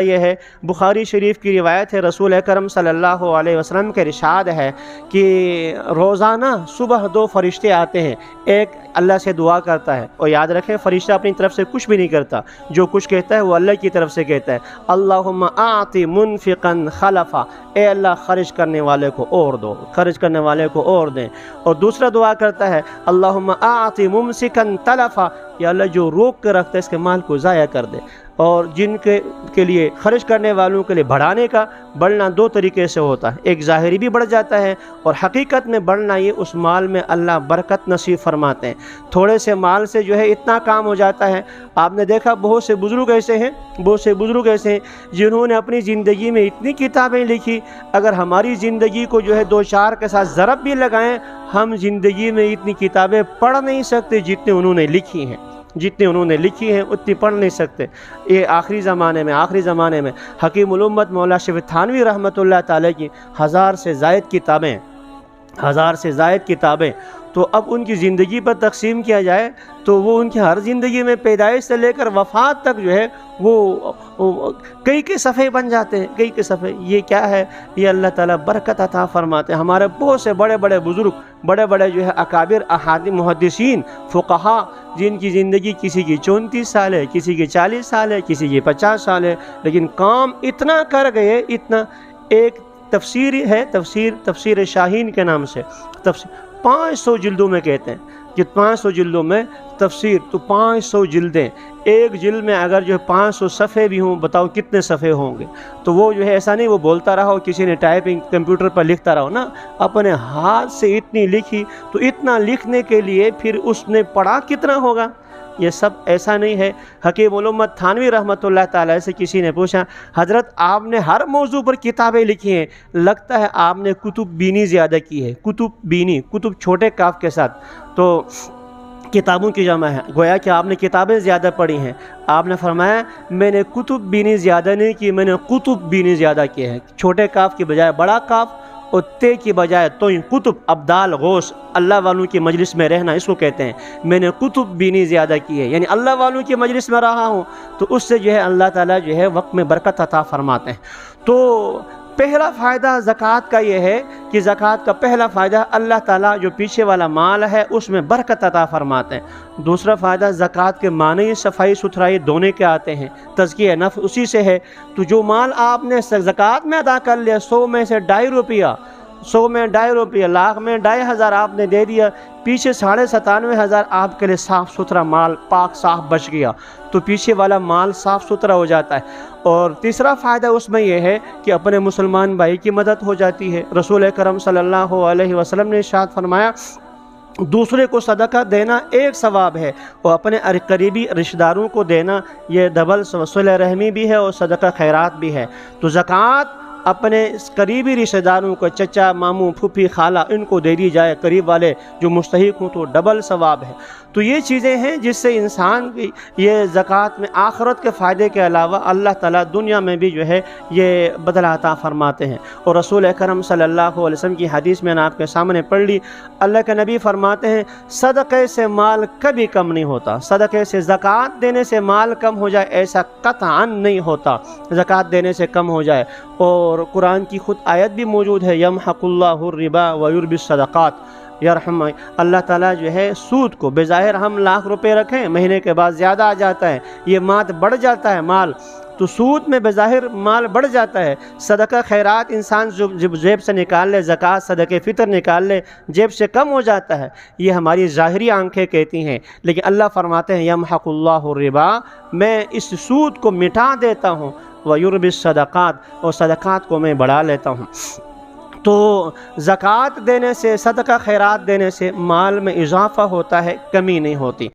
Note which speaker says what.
Speaker 1: یہ ہے بخاری شریف کی روایت ہے، رسول اکرم صلی اللہ علیہ وسلم کا ارشاد ہے کہ روزانہ صبح دو فرشتے آتے ہیں، ایک اللہ سے دعا کرتا ہے، اور یاد رکھیں فرشتہ اپنی طرف سے کچھ بھی نہیں کرتا، جو کچھ کہتا ہے وہ اللہ کی طرف سے کہتا ہے، اللہم اعطِ منفقا خلفا، اے اللہ خرچ کرنے والے کو اور دو، خرچ کرنے والے کو اور دیں۔ اور دوسرا دعا کرتا ہے اللہم اعطِ ممسکا تلفا، یا اللہ جو روک کے رکھتا ہے اس کے مال کو ضائع کر دے۔ اور جن کے لیے خرچ کرنے والوں کے لیے بڑھانے کا بڑھنا دو طریقے سے ہوتا ہے، ایک ظاہری بھی بڑھ جاتا ہے، اور حقیقت میں بڑھنا یہ اس مال میں اللہ برکت نصیب فرماتے ہیں۔ تھوڑے سے مال سے جو ہے اتنا کام ہو جاتا ہے۔ آپ نے دیکھا بہت سے بزرگ ایسے ہیں جنہوں نے اپنی زندگی میں اتنی کتابیں لکھی، اگر ہماری زندگی کو جو ہے دو چار کے ساتھ ضرب بھی لگائیں، ہم زندگی میں اتنی کتابیں پڑھ نہیں سکتے جتنے انہوں نے لکھی ہیں، اتنی پڑھ نہیں سکتے۔ یہ آخری زمانے میں حکیم الامت مولا شفیع تھانوی رحمۃ اللہ تعالی کی 1000 سے زائد کتابیں تو اب ان کی زندگی پر تقسیم کیا جائے تو وہ ان کی ہر زندگی میں پیدائش سے لے کر وفات تک جو ہے وہ کئی صفحے بن جاتے ہیں، کئی صفحے۔ یہ کیا ہے؟ یہ اللہ تعالیٰ برکت عطا فرماتے ہیں۔ ہمارے بہت سے بڑے بزرگ، بڑے جو ہے اکابر احادیث محدثین فقہا، جن کی زندگی کسی کی 34 سال ہے، کسی کی 40 سال ہے، کسی کی 50 سال ہے، لیکن کام اتنا کر گئے، اتنا۔ ایک تفسیر ہے، تفسیر شاہین کے نام سے، 500 جلدوں میں کہتے ہیں کہ 500 جلدوں میں تفسیر، تو 500 جلدیں، ایک جلد میں اگر جو ہے 500 صفحے بھی ہوں، بتاؤ کتنے صفحے ہوں گے۔ تو وہ جو ہے ایسا نہیں وہ بولتا رہا ہو، کسی نے ٹائپنگ کمپیوٹر پر لکھتا رہا ہو نا، اپنے ہاتھ سے اتنی لکھی، تو اتنا لکھنے کے لیے پھر اس نے پڑھا کتنا ہوگا؟ یہ سب ایسا نہیں ہے۔ حکیم الامت تھانوی رحمۃ اللہ تعالی سے کسی نے پوچھا، حضرت آپ نے ہر موضوع پر کتابیں لکھی ہیں، لگتا ہے آپ نے کتب بینی زیادہ کی ہے۔ کتب چھوٹے کاف کے ساتھ، تو کتابوں کی جمع ہے، گویا کہ آپ نے کتابیں زیادہ پڑھی ہیں۔ آپ نے فرمایا میں نے کتب بینی زیادہ نہیں کی، میں نے قطب بینی زیادہ کی ہے۔ چھوٹے کاف کی بجائے بڑا کاف، اور تے کی بجائے توئیں، قطب ابدال غوث، اللہ والوں کی مجلس میں رہنا اس کو کہتے ہیں۔ میں نے قطب بینی زیادہ کی ہے، یعنی اللہ والوں کی مجلس میں رہا ہوں، تو اس سے جو ہے اللہ تعالیٰ جو ہے وقت میں برکت عطا فرماتے ہیں۔ تو پہلا فائدہ زکوٰۃ کا یہ ہے کہ زکوٰۃ کا پہلا فائدہ اللہ تعالیٰ جو پیچھے والا مال ہے اس میں برکت عطا فرماتے ہیں۔ دوسرا فائدہ زکوٰۃ کے معنی صفائی ستھرائی دھونے کے آتے ہیں، تزکیہ نفس اسی سے ہے۔ تو جو مال آپ نے زکوٰۃ میں ادا کر لیا، 100 میں سے 2.5 روپیہ، 100 میں 2.5 روپیہ، لاکھ میں 2.5 آپ نے دے دیا، پیچھے 97,500 آپ کے لیے صاف ستھرا مال پاک صاف بچ گیا، تو پیچھے والا مال صاف ستھرا ہو جاتا ہے۔ اور تیسرا فائدہ اس میں یہ ہے کہ اپنے مسلمان بھائی کی مدد ہو جاتی ہے۔ رسول اکرم صلی اللہ علیہ وسلم نے ارشاد فرمایا دوسرے کو صدقہ دینا ایک ثواب ہے، اور اپنے قریبی رشتہ داروں کو دینا یہ ڈبل صلہ رحمی بھی ہے اور صدقہ خیرات بھی ہے۔ تو زکوٰۃ اپنے قریبی رشتہ داروں کو، چچا، ماموں، پھوپھی، خالہ، ان کو دے دی جائے، قریب والے جو مستحق ہوں، تو ڈبل ثواب ہے۔ تو یہ چیزیں ہیں جس سے انسان کی یہ زکوٰۃ میں آخرت کے فائدے کے علاوہ اللہ تعالیٰ دنیا میں بھی جو ہے یہ بدلہ عطا فرماتے ہیں۔ اور رسول اکرم صلی اللہ علیہ وسلم کی حدیث میں نے آپ کے سامنے پڑھ لی، اللہ کے نبی فرماتے ہیں صدقے سے مال کبھی کم نہیں ہوتا، صدقے سے زکوٰۃ دینے سے مال کم ہو جائے ایسا قطعاً نہیں ہوتا، زکوٰۃ دینے سے کم ہو جائے۔ اور قرآن کی خود آیت بھی موجود ہے، یمحق اللہ الربا ویربی الصدقات، یرحم اللہ تعالیٰ جو ہے سود کو، بظاہر ہم لاکھ روپے رکھیں، مہینے کے بعد زیادہ آ جاتا ہے، یہ مات بڑھ جاتا ہے مال، تو سود میں بظاہر مال بڑھ جاتا ہے۔ صدقہ خیرات انسان جب جیب سے نکال لے، زکوٰۃ صدقہ فطر نکال لے، جیب سے کم ہو جاتا ہے، یہ ہماری ظاہری آنکھیں کہتی ہیں، لیکن اللہ فرماتے ہیں یمحق اللہ الربا، میں اس سود کو مٹا دیتا ہوں، ویربی الصدقات، اور صدقات کو میں بڑھا لیتا ہوں۔ تو زکوٰۃ دینے سے، صدقہ خیرات دینے سے مال میں اضافہ ہوتا ہے، کمی نہیں ہوتی۔